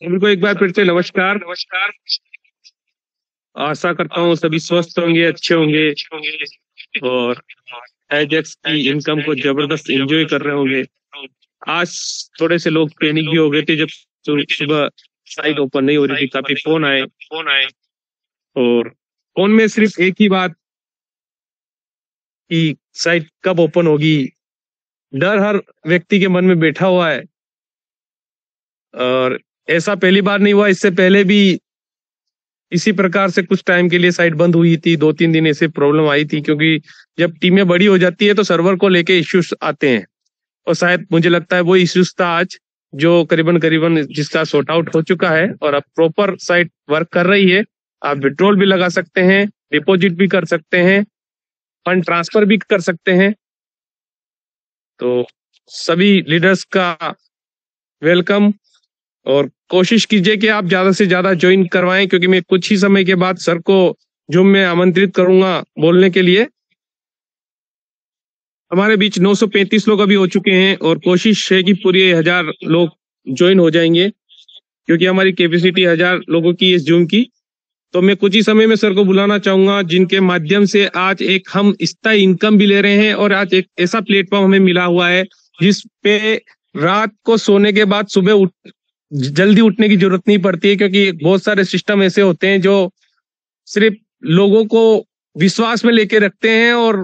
सभी को एक बार फिर से नमस्कार। आशा करता हूँ सभी स्वस्थ होंगे, अच्छे होंगे और एजेक्स की इनकम को जबरदस्त एंजॉय कर रहे होंगे। आज थोड़े से लोग पैनिक भी हो गए थे जब सुबह साइट ओपन नहीं हो रही थी, काफी फोन आए और फोन में सिर्फ एक ही बात कि साइट कब ओपन होगी, डर हर व्यक्ति के मन में बैठा हुआ है। और ऐसा पहली बार नहीं हुआ, इससे पहले भी इसी प्रकार से कुछ टाइम के लिए साइट बंद हुई थी। 2-3 दिन ऐसे प्रॉब्लम आई थी, क्योंकि जब टीमें बड़ी हो जाती है तो सर्वर को लेके इश्यूज आते हैं और शायद मुझे लगता है वो इश्यूज था आज, जो करीबन करीबन जिसका सॉर्ट आउट हो चुका है और अब प्रॉपर साइट वर्क कर रही है। आप विड्रॉल भी लगा सकते हैं, डिपॉजिट भी कर सकते हैं, फंड ट्रांसफर भी कर सकते हैं। तो सभी लीडर्स का वेलकम और कोशिश कीजिए कि आप ज्यादा से ज्यादा ज्वाइन करवाएं, क्योंकि मैं कुछ ही समय के बाद सर को जूम में आमंत्रित करूंगा बोलने के लिए। हमारे बीच 935 लोग अभी हो चुके हैं और कोशिश है कि पूरी 1000 लोग ज्वाइन हो जाएंगे, क्योंकि हमारी कैपेसिटी 1000 लोगों की इस जूम की। तो मैं कुछ ही समय में सर को बुलाना चाहूंगा, जिनके माध्यम से आज एक हम स्थायी इनकम भी ले रहे हैं और आज एक ऐसा प्लेटफॉर्म हमें मिला हुआ है जिस पे रात को सोने के बाद सुबह जल्दी उठने की जरूरत नहीं पड़ती है, क्योंकि बहुत सारे सिस्टम ऐसे होते हैं जो सिर्फ लोगों को विश्वास में लेके रखते हैं और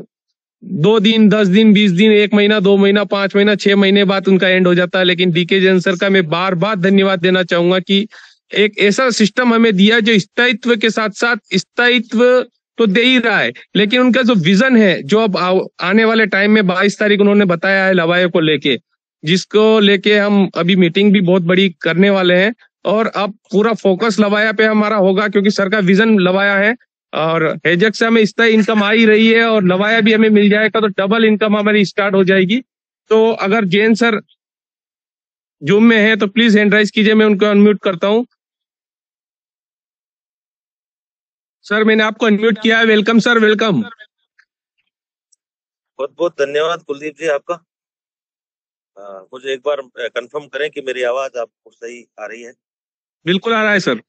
2 दिन, 10 दिन, 20 दिन, 1 महीना, 2 महीना, 5 महीना, 6 महीने बाद उनका एंड हो जाता है। लेकिन डीके जैन सर का मैं बार बार धन्यवाद देना चाहूंगा कि एक ऐसा सिस्टम हमें दिया जो स्थायित्व के साथ साथ स्थायित्व तो दे ही रहा है, लेकिन उनका जो विजन है, जो अब आने वाले टाइम में 22 तारीख उन्होंने बताया है लवाए को लेके, जिसको लेके हम अभी मीटिंग भी बहुत बड़ी करने वाले हैं। और अब पूरा फोकस लवाया पे हमारा होगा, क्योंकि सर का विजन लवाया है और हेजक से हमें स्थायी इनकम आ ही रही है और लवाया भी हमें मिल जाएगा, तो डबल इनकम हमारी स्टार्ट हो जाएगी। तो अगर जैन सर जूम में है तो प्लीज हैंड राइज कीजिए, मैं उनको अनम्यूट करता हूँ। सर मैंने आपको अनम्यूट किया है। Welcome sir, welcome. बहुत बहुत धन्यवाद कुलदीप जी आपका। मुझे एक बार कंफर्म करें कि मेरी आवाज आपको सही आ रही है। बिल्कुल आ रहा है सर।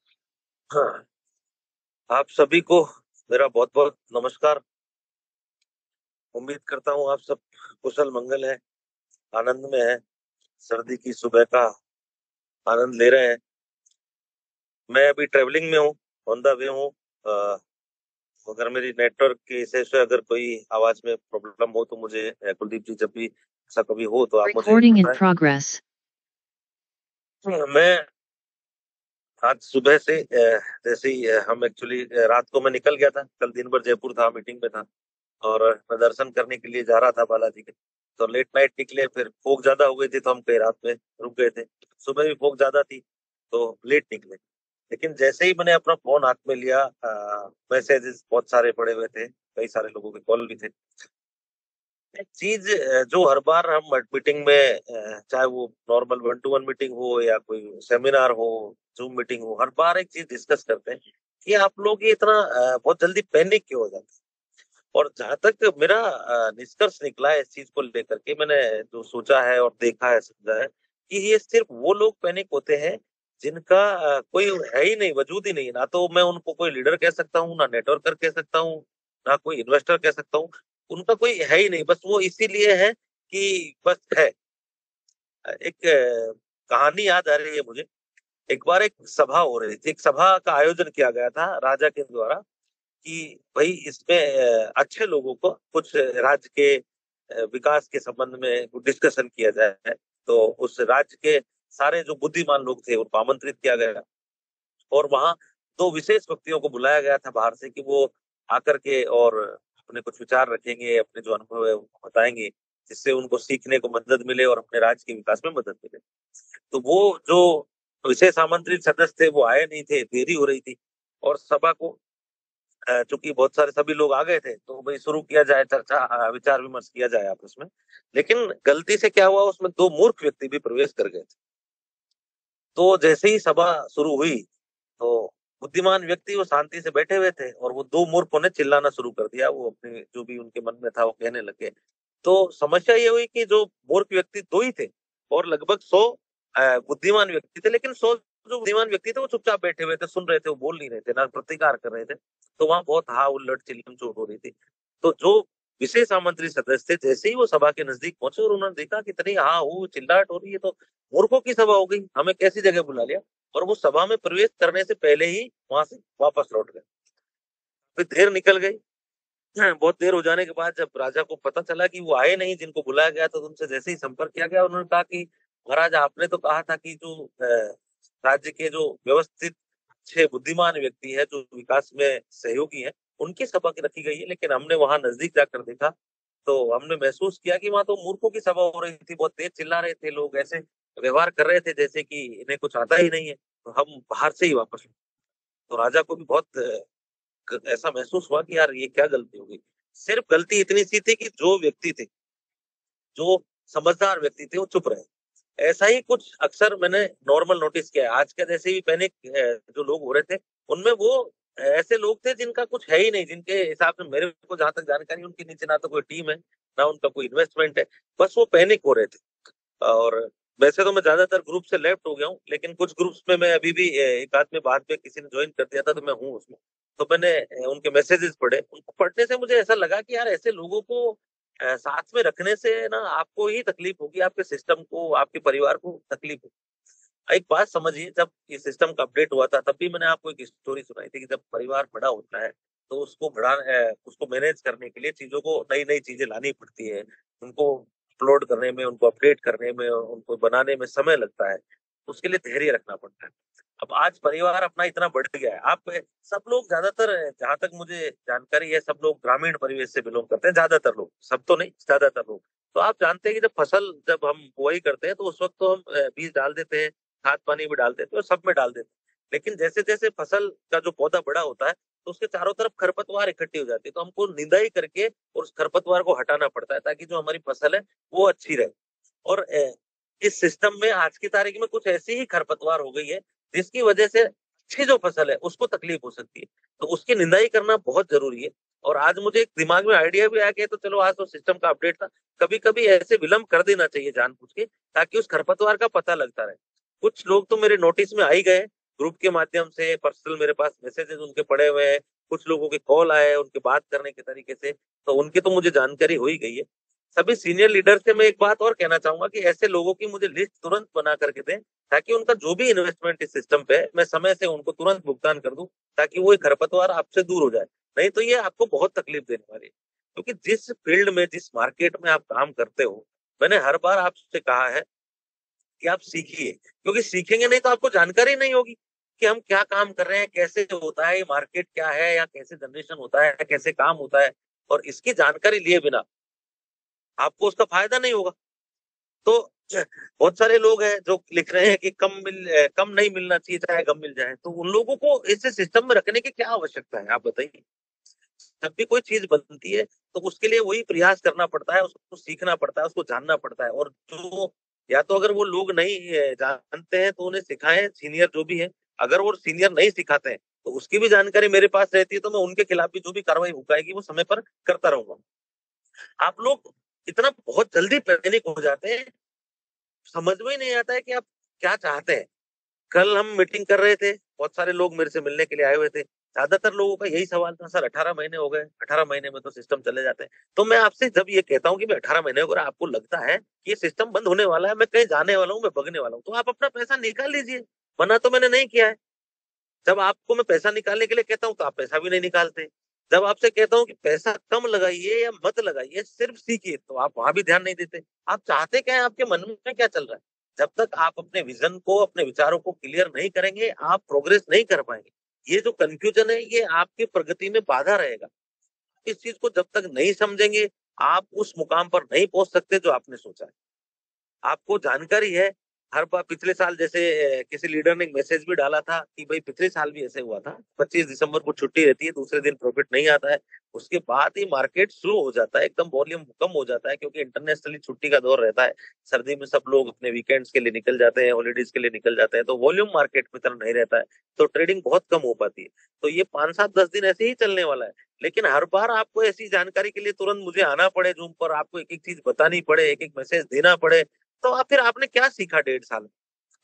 हाँ, आप सभी को मेरा बहुत बहुत नमस्कार। उम्मीद करता हूँ आप सब कुशल मंगल है, आनंद में है, सर्दी की सुबह का आनंद ले रहे हैं। मैं अभी ट्रेवलिंग में हूँ, ऑन द वे हूँ। अगर मेरी नेटवर्क के हिसाब से अगर कोई आवाज में प्रॉब्लम हो तो मुझे कुलदीप जी जब भी ऐसा कभी हो तो आप मुझे बताएं। मैं आज सुबह से जैसे ही हम एक्चुअली रात को मैं निकल गया था, कल दिन भर जयपुर था, मीटिंग में था और मैं दर्शन करने के लिए जा रहा था बालाजी के। तो लेट नाइट निकले, फिर फोग ज्यादा हो गई थी तो हम कई रात में रुक गए थे। सुबह भी फोग ज्यादा थी तो लेट निकले। लेकिन जैसे ही मैंने अपना फोन हाथ में लिया, मैसेजेस बहुत सारे पड़े हुए थे, कई सारे लोगों के कॉल भी थे। एक चीज जो हर बार हम मीटिंग में चाहे वो नॉर्मल 1-to-1 मीटिंग हो या कोई सेमिनार हो, जूम मीटिंग हो, हर बार एक चीज डिस्कस करते हैं कि आप लोग ये इतना बहुत जल्दी पैनिक क्यों हो जाते हैं। और जहां तक मेरा निष्कर्ष निकला है इस चीज को लेकर के, मैंने जो सोचा है और देखा है, समझा है कि ये सिर्फ वो लोग पैनिक होते हैं जिनका कोई है ही नहीं, वजूद ही नहीं। ना तो मैं उनको कोई लीडर कह सकता हूँ, ना नेटवर्कर कह सकता हूँ, ना कोई इन्वेस्टर कह सकता हूँ। उनका कोई है ही नहीं, बस वो इसीलिए है कि बस है। एक कहानी याद आ रही है मुझे। एक बार एक सभा हो रही थी, एक सभा का आयोजन किया गया था राजा के द्वारा कि भाई इसमें अच्छे लोगों को कुछ राज्य के विकास के संबंध में कुछ डिस्कशन किया जाए। तो उस राज्य के सारे जो बुद्धिमान लोग थे उनको आमंत्रित किया गया और वहां दो विशेष व्यक्तियों को बुलाया गया था बाहर से कि वो आकर के और अपने कुछ विचार रखेंगे, अपने जो अनुभव है उनको बताएंगे, जिससे उनको सीखने को मदद मिले और अपने राज्य के विकास में मदद मिले। तो वो जो विशेष आमंत्रित सदस्य थे वो आए नहीं थे, देरी हो रही थी और सभा को चूंकि बहुत सारे सभी लोग आ गए थे तो भाई शुरू किया जाए, चर्चा विचार विमर्श किया जाए आपस में। लेकिन गलती से क्या हुआ, उसमें दो मूर्ख व्यक्ति भी प्रवेश कर गए थे। तो जैसे ही सभा शुरू हुई तो बुद्धिमान व्यक्ति वो शांति से बैठे हुए थे और वो दो मूर्खों ने चिल्लाना शुरू कर दिया, वो अपने जो भी उनके मन में था वो कहने लगे। तो समस्या ये हुई कि जो मूर्ख व्यक्ति दो ही थे और लगभग 100 बुद्धिमान व्यक्ति थे, लेकिन 100 जो बुद्धिमान व्यक्ति थे वो चुपचाप बैठे हुए थे, सुन रहे थे, वो बोल नहीं रहे थे, ना प्रतिकार कर रहे थे। तो वहां बहुत हा उल्लड़ चिल्लम चोट हो रही थी। तो जो विशेष आमंत्रित सदस्य थे, जैसे ही वो सभा के नजदीक पहुंचे और उन्होंने देखा कि इतनी हा हो चिल्लाहट हो रही है, तो मूर्खों की सभा हो गई, हमें कैसी जगह बुला लिया। और वो सभा में प्रवेश करने से पहले ही वहां से वापस लौट गए। फिर देर निकल गई। बहुत देर हो जाने के बाद जब राजा को पता चला कि वो आए नहीं जिनको बुलाया गया, तो उनसे जैसे ही संपर्क किया गया, उन्होंने कहा कि महाराज, आपने तो कहा था कि जो राज्य के जो व्यवस्थित अच्छे बुद्धिमान व्यक्ति है, जो विकास में सहयोगी है, उनकी सभा की रखी गई है। लेकिन हमने वहां नजदीक जाकर देखा तो हमने महसूस किया कि वहां तो मूर्खों की सभा हो रही थी। बहुत तेज चिल्ला रहे थे लोग, ऐसे व्यवहार कर रहे थे जैसे कि इन्हें कुछ आता ही नहीं है। तो हम बाहर से ही वापस लौटे। तो राजा को भी बहुत ऐसा महसूस हुआ कि यार ये क्या गलती हो गई। सिर्फ गलती इतनी सी थी कि जो व्यक्ति थे, जो समझदार व्यक्ति थे, वो चुप रहे। ऐसा ही कुछ अक्सर मैंने नॉर्मल नोटिस किया है। आज के जैसे भी पैनिक जो लोग हो रहे थे, उनमें वो ऐसे लोग थे जिनका कुछ है ही नहीं, जिनके हिसाब से मेरे को जहां तक जानकारी, उनके नीचे ना तो कोई टीम है, ना उनका कोई इन्वेस्टमेंट है, बस वो पैनिक हो रहे थे। और वैसे तो मैं ज्यादातर ग्रुप से लेफ्ट हो गया हूँ, लेकिन कुछ ग्रुप्स में मैं अभी भी एक आध में बाद में किसी ने ज्वाइन कर दिया था तो मैं हूँ उसमें। तो मैंने उनके मैसेजेस पढ़े। उनको पढ़ने से मुझे ऐसा लगा कि यार ऐसे लोगों को साथ में रखने से ना आपको ही तकलीफ होगी, आपके सिस्टम को, आपके परिवार को तकलीफ होगी। एक बात समझिए, जब ये सिस्टम का अपडेट हुआ था तब भी मैंने आपको एक स्टोरी सुनाई थी कि जब परिवार बड़ा होता है तो उसको मैनेज करने के लिए चीजों को, नई नई चीजें लानी पड़ती है। उनको अपलोड करने में, उनको अपडेट करने में, उनको बनाने में समय लगता है। उसके लिए धैर्य रखना पड़ता है। अब आज परिवार अपना इतना बढ़ गया है। आप सब लोग ज्यादातर, जहां तक मुझे जानकारी है, सब लोग ग्रामीण परिवेश से बिलोंग करते हैं, ज्यादातर लोग, सब तो नहीं, ज्यादातर लोग। तो आप जानते हैं कि जब हम बुआई करते हैं तो उस वक्त तो हम बीज डाल देते हैं, खाद पानी भी डाल देते हैं और सब में डाल देते हैं। लेकिन जैसे जैसे फसल का जो पौधा बड़ा होता है तो उसके चारों तरफ खरपतवार इकट्ठी हो जाती है, तो हमको निंदाई करके और उस खरपतवार को हटाना पड़ता है ताकि जो हमारी फसल है वो अच्छी रहे। और इस सिस्टम में आज की तारीख में कुछ ऐसी ही खरपतवार हो गई है जिसकी वजह से अच्छी जो फसल है उसको तकलीफ हो सकती है। तो उसकी निंदाई करना बहुत जरूरी है। और आज मुझे एक दिमाग में आइडिया भी आ गया, तो चलो आज तो सिस्टम का अपडेट था, कभी कभी ऐसे विलंब कर देना चाहिए जानबूझ के, ताकि उस खरपतवार का पता लगता रहे। कुछ लोग तो मेरे नोटिस में आ ही गए, ग्रुप के माध्यम से, पर्सनल मेरे पास मैसेजेस उनके पड़े हुए हैं, कुछ लोगों के कॉल आए उनके बात करने के तरीके से, तो उनकी तो मुझे जानकारी हो ही गई है। सभी सीनियर लीडर से मैं एक बात और कहना चाहूंगा कि ऐसे लोगों की मुझे लिस्ट तुरंत बना करके दें, ताकि उनका जो भी इन्वेस्टमेंट इस सिस्टम पे है मैं समय से उनको तुरंत भुगतान कर दूं, ताकि वो खरपतवार आपसे दूर हो जाए। नहीं तो ये आपको बहुत तकलीफ देने वाली है। क्योंकि जिस फील्ड में, जिस मार्केट में आप काम करते हो, मैंने हर बार आपसे कहा है कि आप सीखिए, क्योंकि सीखेंगे नहीं तो आपको जानकारी नहीं होगी कि हम क्या काम कर रहे हैं, कैसे होता है, ये मार्केट क्या है, या कैसे जनरेशन होता है, कैसे काम होता है। और इसकी जानकारी लिए बिना आपको उसका फायदा नहीं होगा। तो बहुत सारे लोग हैं जो लिख रहे हैं कि कम नहीं मिलना चाहिए चाहे कम मिल जाए, तो उन लोगों को इस सिस्टम में रखने की क्या आवश्यकता है, आप बताइए। जब भी कोई चीज बनती है तो उसके लिए वही प्रयास करना पड़ता है, उसको सीखना पड़ता है, उसको जानना पड़ता है। और जो, या तो अगर वो लोग नहीं जानते हैं तो उन्हें सिखाएं, सीनियर जो भी है। अगर वो सीनियर नहीं सिखाते हैं तो उसकी भी जानकारी मेरे पास रहती है, तो मैं उनके खिलाफ भी जो भी कार्रवाई हो पाएगी वो समय पर करता रहूंगा। आप लोग इतना बहुत जल्दी पैनिक हो जाते हैं, समझ में ही नहीं आता है कि आप क्या चाहते हैं। कल हम मीटिंग कर रहे थे, बहुत सारे लोग मेरे से मिलने के लिए आए हुए थे। ज्यादातर लोगों का यही सवाल था, सर 18 महीने हो गए, 18 महीने में तो सिस्टम चले जाते हैं। तो मैं आपसे जब ये कहता हूँ कि मैं 18 महीने हो गए, आपको लगता है कि ये सिस्टम बंद होने वाला है, मैं कहीं जाने वाला हूँ, मैं भगने वाला हूँ, तो आप अपना पैसा निकाल लीजिए। मना तो मैंने नहीं किया है। जब आपको मैं पैसा निकालने के लिए कहता हूँ तो आप पैसा भी नहीं निकालते। जब आपसे कहता हूँ कि पैसा कम लगाइए या मत लगाइए, सिर्फ सीखिए, तो आप वहां भी ध्यान नहीं देते। आप चाहते क्या है, आपके मन में क्या चल रहा है। जब तक आप अपने विजन को, अपने विचारों को क्लियर नहीं करेंगे, आप प्रोग्रेस नहीं कर पाएंगे। ये जो कंफ्यूजन है ये आपकी प्रगति में बाधा रहेगा। इस चीज को जब तक नहीं समझेंगे, आप उस मुकाम पर नहीं पहुंच सकते जो आपने सोचा है। आपको जानकारी है, हर बार पिछले साल जैसे किसी लीडर ने एक मैसेज भी डाला था कि भाई पिछले साल भी ऐसे हुआ था, 25 दिसंबर को छुट्टी रहती है, दूसरे दिन प्रॉफिट नहीं आता है। उसके बाद ही मार्केट स्लो हो जाता है, एकदम वॉल्यूम कम हो जाता है, क्योंकि इंटरनेशनली छुट्टी का दौर रहता है। सर्दी में सब लोग अपने वीकेंड्स के लिए निकल जाते हैं, हॉलीडेज के लिए निकल जाते हैं, तो वॉल्यूम मार्केट में तरह नहीं रहता है, तो ट्रेडिंग बहुत कम हो पाती है। तो ये 5 7 10 दिन ऐसे ही चलने वाला है। लेकिन हर बार आपको ऐसी जानकारी के लिए तुरंत मुझे आना पड़े जूम पर, आपको एक एक चीज बतानी पड़े, एक एक मैसेज देना पड़े, तो आप फिर आपने क्या सीखा 1.5 साल में?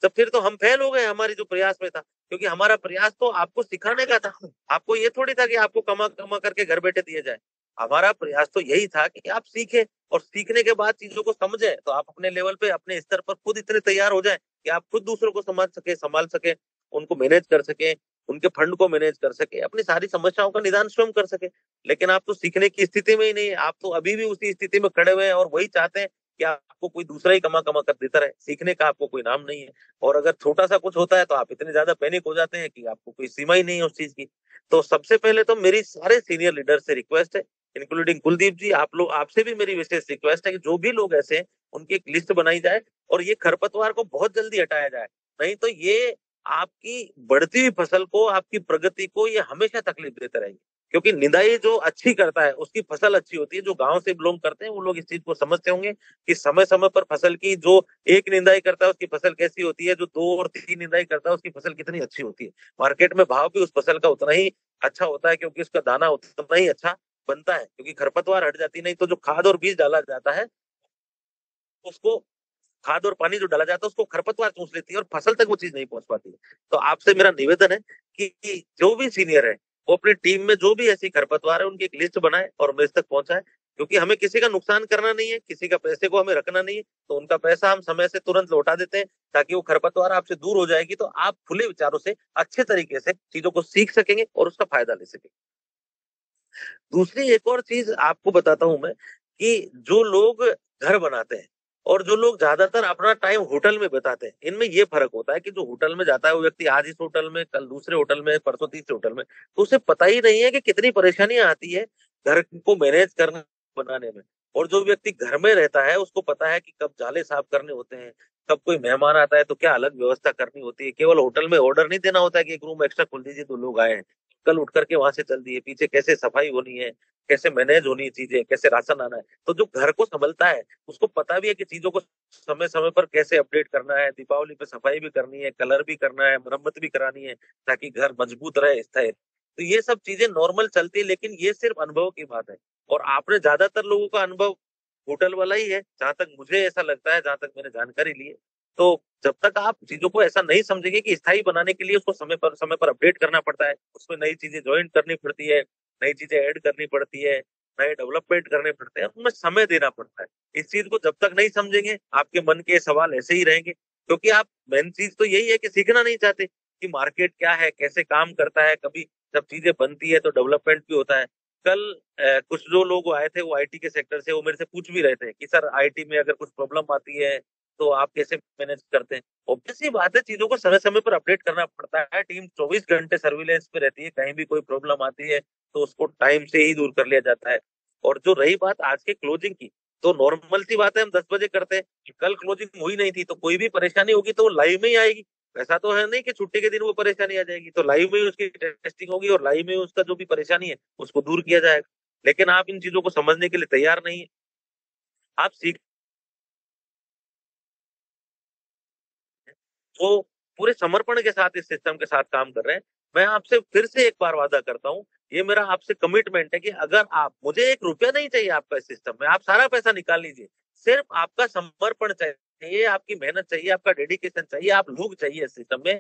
तो फिर तो हम फेल हो गए हमारी जो प्रयास में था, क्योंकि हमारा प्रयास तो आपको सिखाने का था। आपको ये थोड़ी था कि आपको कमा कमा करके घर बैठे दिया जाए। हमारा प्रयास तो यही था कि आप सीखें और सीखने के बाद चीजों को समझें, तो आप अपने लेवल पे अपने स्तर पर खुद इतने तैयार हो जाए कि आप खुद दूसरों को समझ सके, संभाल सके, उनको मैनेज कर सके, उनके फंड को मैनेज कर सके, अपनी सारी समस्याओं का निदान स्वयं कर सके। लेकिन आप तो सीखने की स्थिति में ही नहीं है, आप तो अभी भी उसी स्थिति में खड़े हुए हैं और वही चाहते हैं कि आपको कोई दूसरा ही कमा कमा कर देता रहे। सीखने का आपको कोई नाम नहीं है, और अगर छोटा सा कुछ होता है तो आप इतने ज्यादा पैनिक हो जाते हैं कि आपको कोई सीमा ही नहीं है उस चीज की। तो सबसे पहले तो मेरी सारे सीनियर लीडर से रिक्वेस्ट है, इंक्लूडिंग कुलदीप जी, आप लोग, आपसे भी मेरी विशेष रिक्वेस्ट है कि जो भी लोग ऐसे हैं उनकी एक लिस्ट बनाई जाए और ये खरपतवार को बहुत जल्दी हटाया जाए। नहीं तो ये आपकी बढ़ती हुई फसल को, आपकी प्रगति को ये हमेशा तकलीफ देते रहेंगे। क्योंकि निंदाई जो अच्छी करता है उसकी फसल अच्छी होती है। जो गांव से बिलोंग करते हैं वो लोग इस चीज को समझते होंगे कि समय समय पर फसल की, जो एक निंदाई करता है उसकी फसल कैसी होती है, जो 2 और 3 निंदाई करता है उसकी फसल कितनी अच्छी होती है। मार्केट में भाव भी उस फसल का उतना ही अच्छा होता है, क्योंकि उसका दाना उतना ही अच्छा बनता है, क्योंकि खरपतवार हट जाती। नहीं तो जो खाद और बीज डाला जाता है उसको, खाद और पानी जो डाला जाता है उसको खरपतवार चूस लेती है और फसल तक वो चीज नहीं पहुंच पाती है। तो आपसे मेरा निवेदन है कि जो भी सीनियर है वो अपनी टीम में जो भी ऐसी खरपतवार है उनकी एक लिस्ट बनाए और मेरे तक पहुंचाए, क्योंकि हमें किसी का नुकसान करना नहीं है, किसी का पैसे को हमें रखना नहीं है। तो उनका पैसा हम समय से तुरंत लौटा देते हैं, ताकि वो खरपतवार आपसे दूर हो जाएगी, तो आप खुले विचारों से अच्छे तरीके से चीजों को सीख सकेंगे और उसका फायदा ले सकेंगे। दूसरी एक और चीज आपको बताता हूं मैं, कि जो लोग घर बनाते हैं और जो लोग ज्यादातर अपना टाइम होटल में बिताते हैं, इनमें ये फर्क होता है कि जो होटल में जाता है वो व्यक्ति आज इस होटल में, कल दूसरे होटल में, परसों तीसरे होटल में, तो उसे पता ही नहीं है कि कितनी परेशानियां आती है घर को मैनेज करना, बनाने में। और जो व्यक्ति घर में रहता है उसको पता है कि कब जाले साफ करने होते हैं, कब कोई मेहमान आता है तो क्या अलग व्यवस्था करनी होती है। केवल होटल में ऑर्डर नहीं देना होता है कि एक रूम एक्स्ट्रा खोल दीजिए तो लोग आए हैं, कल उठ करके वहां से चल दिए, पीछे कैसे सफाई होनी है, कैसे मैनेज होनी है चीजें, कैसे राशन आना है। तो जो घर को संभलता है उसको पता भी है कि चीजों को समय समय पर कैसे अपडेट करना है, दीपावली पे सफाई भी करनी है, कलर भी करना है, मरम्मत भी करानी है, ताकि घर मजबूत रहे, स्थायी। तो ये सब चीजें नॉर्मल चलती है, लेकिन ये सिर्फ अनुभव की बात है। और आपने ज्यादातर लोगों का अनुभव होटल वाला ही है, जहां तक मुझे ऐसा लगता है, जहां तक मैंने जानकारी ली है। तो जब तक आप चीजों को ऐसा नहीं समझेंगे कि स्थायी बनाने के लिए उसको समय पर अपडेट करना पड़ता है, उसमें नई चीजें ज्वाइन करनी पड़ती है, नई चीजें ऐड करनी पड़ती है, नए डेवलपमेंट करने पड़ते हैं, उनमें समय देना पड़ता है। इस चीज को जब तक नहीं समझेंगे आपके मन के सवाल ऐसे ही रहेंगे, क्योंकि आप, मेन चीज तो यही है कि सीखना नहीं चाहते कि मार्केट क्या है, कैसे काम करता है। कभी जब चीजें बनती है तो डेवलपमेंट भी होता है। कल कुछ जो लोग आए थे वो आईटी के सेक्टर से, वो मेरे से पूछ भी रहे थे कि सर आईटी में अगर कुछ प्रॉब्लम आती है तो आप कैसे मैनेज करते हैं। ऑब्वियस सी बात है, चीजों को समय समय पर अपडेट करना पड़ता है। टीम 24 घंटे सर्विलेंस पे रहती है, कहीं भी कोई प्रॉब्लम आती है तो उसको टाइम से ही दूर कर लिया जाता है। और जो रही बात आज के क्लोजिंग की, तो नॉर्मल सी बात है, हम 10 बजे करते हैं, कल क्लोजिंग हुई नहीं थी तो कोई भी परेशानी होगी तो वो लाइव में ही आएगी। ऐसा तो है नहीं कि छुट्टी के दिन वो परेशानी आ जाएगी, तो लाइव में ही उसकी टेस्टिंग होगी और लाइव में ही उसका जो भी परेशानी है उसको दूर किया जाएगा। लेकिन आप इन चीजों को समझने के लिए तैयार नहीं है। आप सीख, जो पूरे समर्पण के साथ इस सिस्टम के साथ काम कर रहे हैं, मैं आपसे फिर से एक बार वादा करता हूँ, ये मेरा आपसे कमिटमेंट है कि अगर आप, मुझे 1 रुपया नहीं चाहिए आपका इस सिस्टम में, आप सारा पैसा निकाल लीजिए, सिर्फ आपका समर्पण चाहिए, आपकी मेहनत चाहिए, आपका डेडिकेशन चाहिए, आप लोग चाहिए इस सिस्टम में।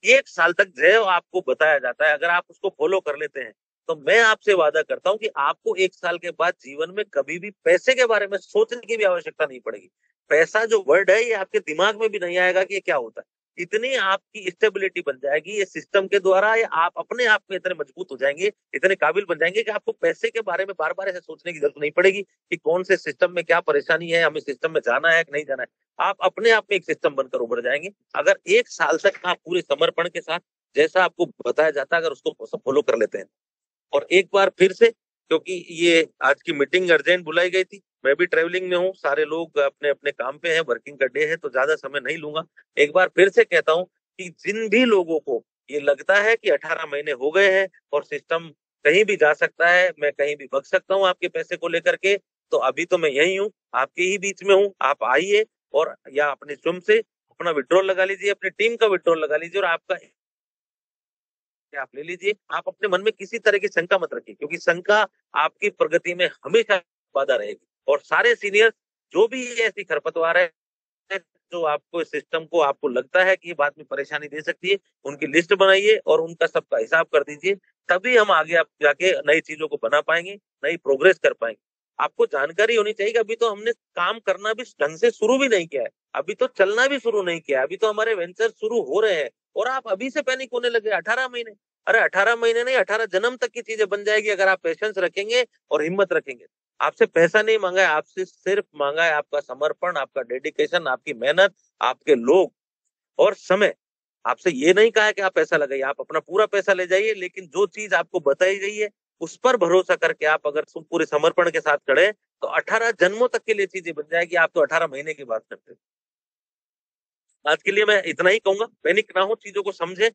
1 साल तक जो आपको बताया जाता है, अगर आप उसको फॉलो कर लेते हैं, तो मैं आपसे वादा करता हूं कि आपको 1 साल के बाद जीवन में कभी भी पैसे के बारे में सोचने की भी आवश्यकता नहीं पड़ेगी। पैसा जो वर्ड है ये आपके दिमाग में भी नहीं आएगा कि ये क्या होता है। इतनी आपकी स्टेबिलिटी बन जाएगी ये सिस्टम के द्वारा, या आप अपने आप में इतने मजबूत हो जाएंगे, इतने काबिल बन जाएंगे कि आपको पैसे के बारे में बार बार ऐसे सोचने की जरूरत नहीं पड़ेगी कि कौन से सिस्टम में क्या परेशानी है, हमें सिस्टम में जाना है कि नहीं जाना है। आप अपने आप में एक सिस्टम बनकर उभर जाएंगे, अगर 1 साल तक आप पूरे समर्पण के साथ, जैसा आपको बताया जाता है, अगर उसको फॉलो कर लेते हैं। और एक बार फिर से, क्योंकि ये आज की मीटिंग अर्जेंट बुलाई गई थी, मैं भी ट्रेवलिंग में हूँ, सारे लोग अपने अपने काम पे हैं, वर्किंग का डे है, तो ज्यादा समय नहीं लूंगा। एक बार फिर से कहता हूँ कि जिन भी लोगों को ये लगता है कि 18 महीने हो गए हैं और सिस्टम कहीं भी जा सकता है, मैं कहीं भी भग सकता हूँ आपके पैसे को लेकर के, तो अभी तो मैं यही हूँ, आपके ही बीच में हूँ। आप आइए और या अपने स्वयं से अपना विड्रॉल लगा लीजिए, अपनी टीम का विड्रॉल लगा लीजिए, और आपका आप ले लीजिए। आप अपने मन में किसी तरह की शंका मत रखिए, क्योंकि शंका आपकी प्रगति में हमेशा बाधा रहेगी। और सारे सीनियर जो भी ऐसी खरपतवार है जो आपको इस सिस्टम को आपको लगता है कि ये बात में परेशानी दे सकती है, उनकी लिस्ट बनाइए और उनका सबका हिसाब कर दीजिए। तभी हम आगे आप जाके नई चीजों को बना पाएंगे, नई प्रोग्रेस कर पाएंगे। आपको जानकारी होनी चाहिए कि अभी तो हमने काम करना भी ढंग से शुरू भी नहीं किया है, अभी तो चलना भी शुरू नहीं किया है, अभी तो हमारे वेंचर शुरू हो रहे हैं और आप अभी से पैनिक होने लगे 18 महीने। अरे 18 महीने नहीं, 18 जन्म तक की चीजें बन जाएगी अगर आप पेशेंस रखेंगे और हिम्मत रखेंगे। आपसे पैसा नहीं मांगा है, आपसे सिर्फ मांगा है आपका समर्पण, आपका डेडिकेशन, आपकी मेहनत, आपके लोग और समय। आपसे ये नहीं कहा है कि आप पैसा लगाइए, आप अपना पूरा पैसा ले जाइए, लेकिन जो चीज आपको बताई गई है उस पर भरोसा करके आप अगर पूरे समर्पण के साथ खड़े तो 18 जन्मों तक के लिए चीजें बन जाएगी। आप तो 18 महीने की बात करते हैं। आज के लिए मैं इतना ही कहूंगा, पैनिक ना हो, चीजों को समझे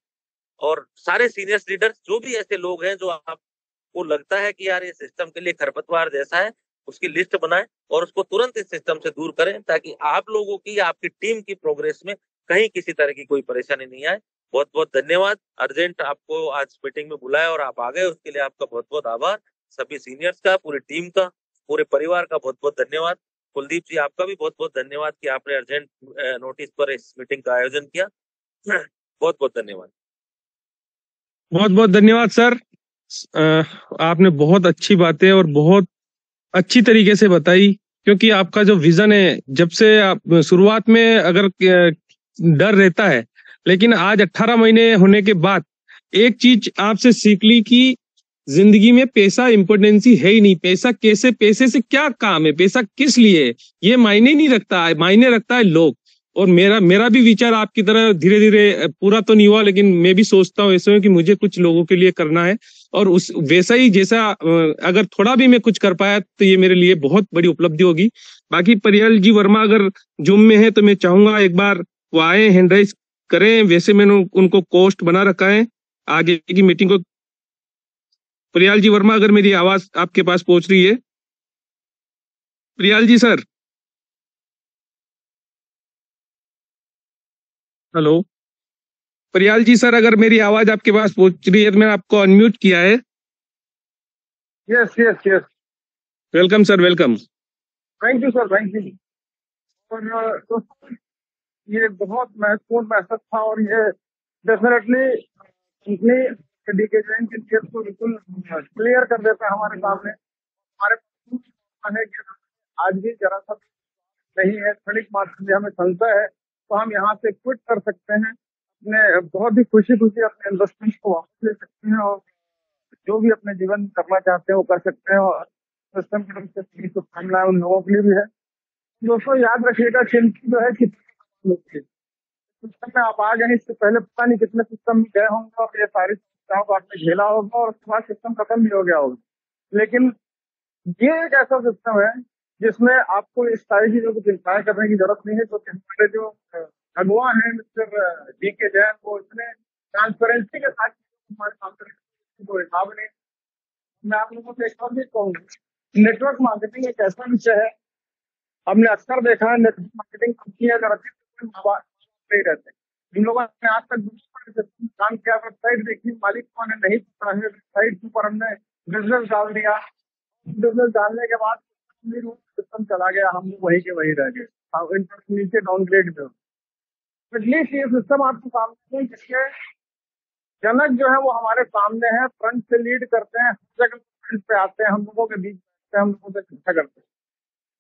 और सारे सीनियर लीडर्स जो भी ऐसे लोग हैं जो आपको लगता है कि यार ये सिस्टम के लिए खरपतवार जैसा है, उसकी लिस्ट बनाएं और उसको तुरंत इस सिस्टम से दूर करें ताकि आप लोगों की, आपकी टीम की प्रोग्रेस में कहीं किसी तरह की कोई परेशानी नहीं आए। बहुत बहुत धन्यवाद। अर्जेंट आपको आज मीटिंग में बुलाया और आप आ गए, उसके लिए आपका बहुत बहुत आभार। सभी सीनियर्स का, पूरी टीम का, पूरे परिवार का बहुत बहुत धन्यवाद। कुलदीप जी आपका भी बहुत बहुत धन्यवाद कि आपने अर्जेंट नोटिस पर इस मीटिंग का आयोजन किया। बहुत बहुत धन्यवाद। बहुत बहुत धन्यवाद सर। आपने बहुत अच्छी बातें और बहुत अच्छी तरीके से बताई, क्योंकि आपका जो विजन है, जब से आप शुरुआत में अगर डर रहता है, लेकिन आज 18 महीने होने के बाद एक चीज आपसे सीख ली कि जिंदगी में पैसा इम्पोर्टेंसी है ही नहीं। पैसा कैसे, पैसे से क्या काम है, पैसा किस लिए है, ये मायने नहीं रखता है, मायने रखता है लोग। और मेरा मेरा भी विचार आपकी तरह धीरे धीरे पूरा तो नहीं हुआ, लेकिन मैं भी सोचता हूँ ऐसे कि मुझे कुछ लोगों के लिए करना है, और उस वैसा ही जैसा अगर थोड़ा भी मैं कुछ कर पाया तो ये मेरे लिए बहुत बड़ी उपलब्धि होगी। बाकी परियाल जी वर्मा अगर जूम में है तो मैं चाहूंगा एक बार वो आए, हैंड राइज करें। वैसे मैंने उनको कोस्ट बना रखा है आगे की मीटिंग को। प्रियाल जी वर्मा, अगर मेरी आवाज आपके पास पहुंच रही है? प्रियाल जी सर, हेलो। प्रियाल जी सर, अगर मेरी आवाज आपके पास पहुंच रही है तो मैंने आपको अनम्यूट किया है। Yes yes yes. Welcome sir, welcome. Thank you sir, thank you. और दोस्तों, ये बहुत महत्वपूर्ण मैसेज था और ये डेफिनेटली कंपनी डीके जैन के केस को बिल्कुल क्लियर कर देता है हमारे सामने। हमारे पास है कि आज भी जरा सा नहीं है, क्षणिक मात्र में हमें संशय है तो हम यहाँ से क्विट कर सकते हैं, अपने बहुत ही खुशी खुशी अपने इन्वेस्टमेंट को वापस ले सकते हैं और जो भी अपने जीवन में करना चाहते हैं वो कर सकते हैं। और सिस्टम की तरफ से शुभकामनाएं उन लोगों के लिए भी है। दोस्तों याद रखिएगा, चिंता जो है कि सिस्टम में आप आ गए, इससे पहले पता नहीं कितने सिस्टम में गए होंगे और ये सारी समस्याओं को आपने झेला होगा और उसके बाद सिस्टम खत्म भी हो गया होगा। लेकिन ये एक ऐसा सिस्टम है जिसमें आपको इस सारी चीजों की चिंताएं करने की जरूरत नहीं है। तो हमारे जो अगुआ है मिस्टर डीके जैन, वो इतने ट्रांसपेरेंसी के साथ हमारे सामने कोई हिसाब नहीं। मैं आप लोगों से एक और भी कहूंगा, नेटवर्क मार्केटिंग एक ऐसा विषय है, हमने अक्सर देखा है नेटवर्क मार्केटिंग कंपनी अगर अच्छे नहीं रहते। इन लोगों ने आज तक काम किया, वेबसाइट देखी, मालिक को हमें नहीं पता है, वेबसाइट के ऊपर हमने बिजनेस डाल दिया, बिजनेस डालने के बाद सिस्टम चला गया, हम वहीं के वहीं रह गए, नीचे डाउनग्रेड में। एटलीस्ट ये सिस्टम आपके सामने है जिसके जनक जो है वो हमारे सामने है, फ्रंट से लीड करते हैं, हर जगह फ्रंट पे आते हैं, हम लोगों के बीच में हम लोगों से चर्चा करते हैं।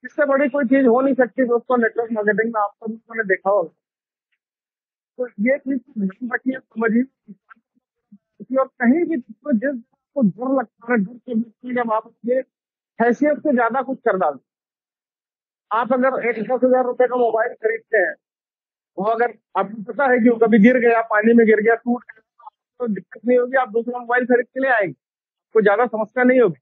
इससे बड़ी कोई चीज हो नहीं सकती दोस्तों नेटवर्क मार्केटिंग में, आप सब ने देखा होगा। तो ये चीज ध्यान रखिए, समझिए और कहीं भी जिसको डर लगता है, डर के बीच में जब आप अपने हैसियत से ज्यादा कुछ कर डालते, आप अगर एक 10,000 रुपए का मोबाइल खरीदते हैं, वो अगर आपको पता है कि वो कभी गिर गया, पानी में गिर गया, टूट गया, तो दिक्कत नहीं होगी, आप दूसरा मोबाइल खरीद के ले आएंगे, कोई ज्यादा समस्या नहीं होगी।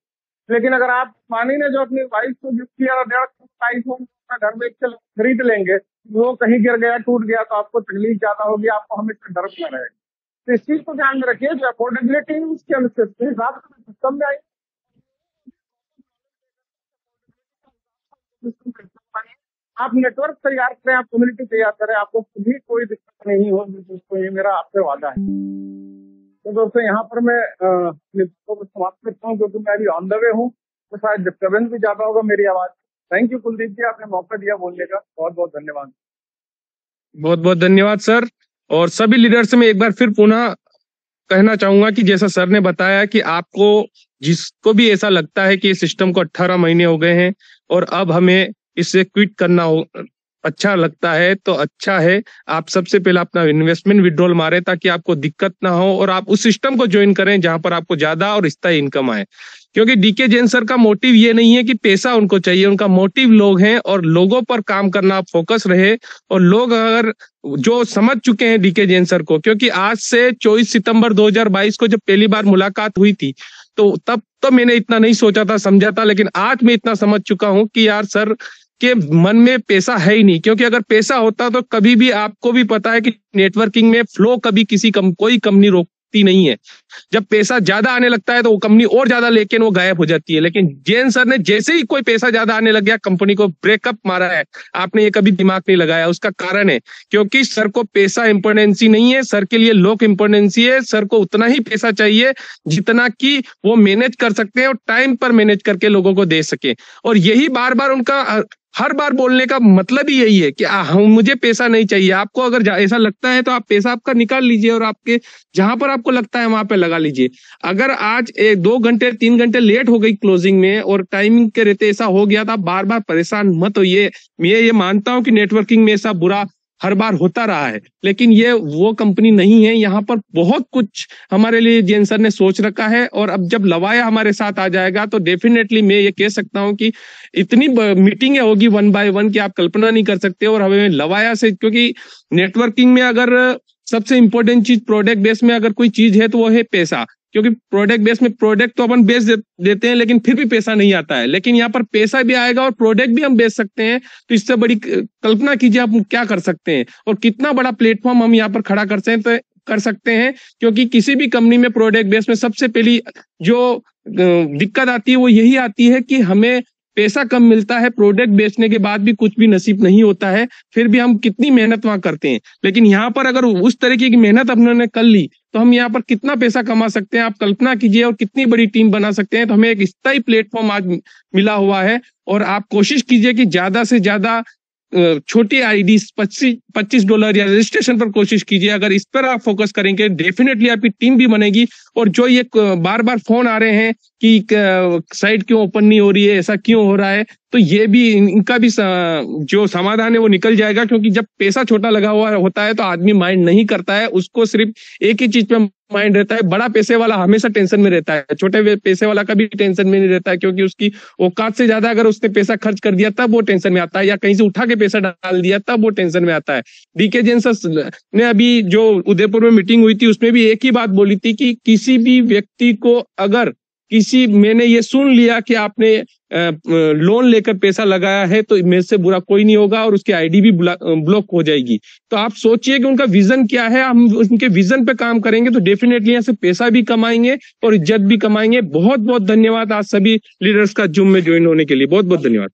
लेकिन अगर आप पानी ने जो अपनी वाइफ को गिफ्ट किया, 1.5 iPhone घर में खरीद लेंगे, वो कहीं गिर गया, टूट गया, तो आपको तकलीफ ज्यादा होगी, आपको हमेशा डर बना रहेगा। तो इस चीज को ध्यान में रखिए, जो अफोर्डेबिलिटी उसके हिसाब से सिस्टम में आई। आप नेटवर्क तैयार करें, आप कम्युनिटी तैयार करें, आपको कभी कोई दिक्कत नहीं होगी दोस्तों, ये मेरा आपसे वादा है। तो दोस्तों यहाँ पर मैं समाप्त करता हूँ क्योंकि मैं अभी ऑन द वे हूँ, तो शायद डिस्टर्बेंस भी ज्यादा होगा मेरी आवाज। थैंक यू कुलदीप जी, आपने मौका दिया बोलने का, बहुत बहुत धन्यवाद। बहुत बहुत धन्यवाद सर। और सभी लीडर से मैं एक बार फिर पुनः कहना चाहूंगा कि जैसा सर ने बताया कि आपको जिसको भी ऐसा लगता है कि इस सिस्टम को 18 महीने हो गए हैं और अब हमें इससे क्विट करना हो अच्छा लगता है तो अच्छा है, आप सबसे पहले अपना इन्वेस्टमेंट विड्रॉल मारे ताकि आपको दिक्कत ना हो और आप उस सिस्टम को ज्वाइन करें जहां पर आपको ज्यादा और स्थायी इनकम आए। क्योंकि डीके जैन सर का मोटिव ये नहीं है कि पैसा उनको चाहिए, उनका मोटिव लोग हैं और लोगों पर काम करना फोकस रहे। और लोग अगर जो समझ चुके हैं डीके जैन सर को, क्योंकि आज से 24 सितंबर 2022 को जब पहली बार मुलाकात हुई थी तो तब तो मैंने इतना नहीं सोचा था समझा था, लेकिन आज मैं इतना समझ चुका हूं कि यार सर के मन में पैसा है ही नहीं। क्योंकि अगर पैसा होता तो कभी भी, आपको भी पता है कि नेटवर्किंग में फ्लो कभी कोई कंपनी रोकती नहीं है। जब पैसा ज्यादा आने लगता है तो वो कंपनी और ज्यादा लेकिन वो गायब हो जाती है। लेकिन जैन सर ने जैसे ही कोई पैसा ज्यादा आने लग गया कंपनी को ब्रेकअप मारा है। आपने ये कभी दिमाग नहीं लगाया, उसका कारण है क्योंकि सर को पैसा इंपॉर्टेंसी नहीं है, सर के लिए लोग इंपॉर्टेंसी है। सर को उतना ही पैसा चाहिए जितना कि वो मैनेज कर सकते हैं और टाइम पर मैनेज करके लोगों को दे सके। और यही बार बार उनका हर बार बोलने का मतलब ही यही है कि मुझे पैसा नहीं चाहिए। आपको अगर ऐसा लगता है तो आप पैसा आपका निकाल लीजिए और आपके जहां पर आपको लगता है वहां पे लगा लीजिए। अगर आज 2 घंटे 3 घंटे लेट हो गई क्लोजिंग में और टाइमिंग के रहते ऐसा हो गया था, बार बार परेशान मत होइए। मैं ये मानता हूं कि नेटवर्किंग में ऐसा बुरा हर बार होता रहा है, लेकिन ये वो कंपनी नहीं है। यहाँ पर बहुत कुछ हमारे लिए जैन सर ने सोच रखा है। और अब जब लवाया हमारे साथ आ जाएगा तो डेफिनेटली मैं ये कह सकता हूँ कि इतनी मीटिंगें होगी 1 बाय 1 कि आप कल्पना नहीं कर सकते। और हमें लवाया से, क्योंकि नेटवर्किंग में अगर सबसे इंपॉर्टेंट चीज प्रोडक्ट बेस में अगर कोई चीज है तो वो है पैसा। क्योंकि प्रोडक्ट बेस में प्रोडक्ट तो अपन बेच देते हैं लेकिन फिर भी पैसा नहीं आता है, लेकिन यहाँ पर पैसा भी आएगा और प्रोडक्ट भी हम बेच सकते हैं। तो इससे बड़ी कल्पना कीजिए आप क्या कर सकते हैं और कितना बड़ा प्लेटफॉर्म हम यहाँ पर खड़ा कर सकते हैं। क्योंकि किसी भी कंपनी में प्रोडक्ट बेस में सबसे पहली जो दिक्कत आती है वो यही आती है कि हमें पैसा कम मिलता है, प्रोडक्ट बेचने के बाद भी कुछ भी नसीब नहीं होता है, फिर भी हम कितनी मेहनत वहां करते हैं। लेकिन यहाँ पर अगर उस तरीके की मेहनत हमने कर ली तो हम यहाँ पर कितना पैसा कमा सकते हैं आप कल्पना कीजिए, और कितनी बड़ी टीम बना सकते हैं। तो हमें एक स्थायी प्लेटफॉर्म आज मिला हुआ है और आप कोशिश कीजिए कि ज्यादा से ज्यादा छोटी आईडी $25 या रजिस्ट्रेशन पर कोशिश कीजिए। अगर इस पर आप फोकस करेंगे डेफिनेटली आपकी टीम भी बनेगी। और जो ये बार बार फोन आ रहे हैं कि साइट क्यों ओपन नहीं हो रही है, ऐसा क्यों हो रहा है, तो ये भी इनका भी जो समाधान है वो निकल जाएगा। क्योंकि जब पैसा छोटा लगा हुआ होता है तो आदमी माइंड नहीं करता है, उसको सिर्फ एक ही चीज पे माइंड रहता है। बड़ा पैसे वाला हमेशा टेंशन में रहता है, छोटे पैसे वाला कभी टेंशन में नहीं रहता है, क्योंकि उसकी औकात से ज्यादा अगर उसने पैसा खर्च कर दिया तब वो टेंशन में आता है, या कहीं से उठा के पैसा डाल दिया तब वो टेंशन में आता है। डीके जैन सर ने अभी जो उदयपुर में मीटिंग हुई थी उसमें भी एक ही बात बोली थी कि किसी भी व्यक्ति को अगर मैंने ये सुन लिया कि आपने लोन लेकर पैसा लगाया है तो मेरे से बुरा कोई नहीं होगा और उसकी आईडी भी ब्लॉक हो जाएगी। तो आप सोचिए कि उनका विजन क्या है, हम उनके विजन पे काम करेंगे तो डेफिनेटली यहाँ से पैसा भी कमाएंगे और इज्जत भी कमाएंगे। बहुत बहुत धन्यवाद आज सभी लीडर्स का जूम में ज्वाइन होने के लिए, बहुत बहुत धन्यवाद।